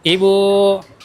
Ibu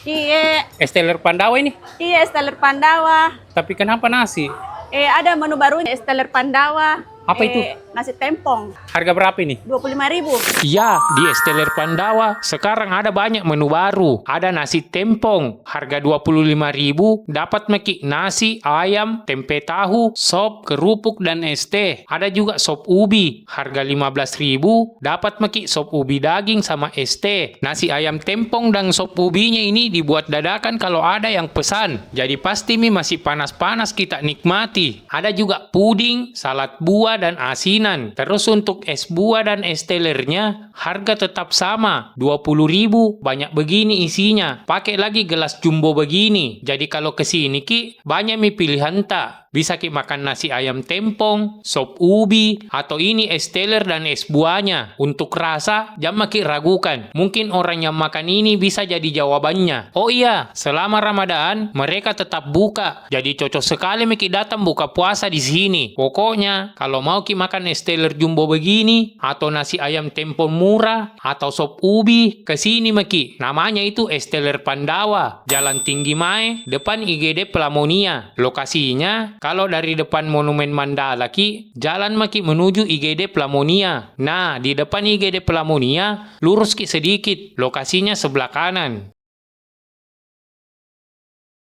Iya, Esteller Pandawa ini. iya Esteller Pandawa. Tapi kenapa nasi? Ada menu baru Esteller Pandawa. Apa itu? Nasi tempong, Harga berapa ini? 25.000. Ya, di Esteller Pandawa sekarang ada banyak menu baru. Ada nasi tempong, harga 25.000, dapat meki nasi, ayam, tempe tahu, sop, kerupuk, dan es teh. Ada juga sop ubi, harga 15.000, dapat meki sop ubi daging sama es teh. Nasi ayam tempong dan sop ubinya ini dibuat dadakan kalau ada yang pesan. Jadi pasti mie masih panas-panas kita nikmati. Ada juga puding, salad buah, dan asinan. Terus untuk es buah dan es tellernya harga tetap sama, 20.000. Banyak begini isinya. Pakai lagi gelas jumbo begini. Jadi kalau kesini ki banyak mie pilihan tak. Bisa ki makan nasi ayam tempong, sop ubi, atau ini es teller dan es buahnya. Untuk rasa, jangan ki ragukan. Mungkin orang yang makan ini bisa jadi jawabannya. Oh iya, selama Ramadan mereka tetap buka. Jadi cocok sekali miki datang buka puasa di sini. Pokoknya kalau mau ki makan es teller jumbo begini, atau nasi ayam tempong murah, atau sop ubi, kesini miki. Namanya itu Esteller Pandawa, Jalan Tinggi Mae, depan IGD Pelamonia. Lokasinya kalau dari depan Monumen Mandala ki, jalan maki menuju IGD Pelamonia. Nah, di depan IGD Pelamonia, lurus ki sedikit, lokasinya sebelah kanan.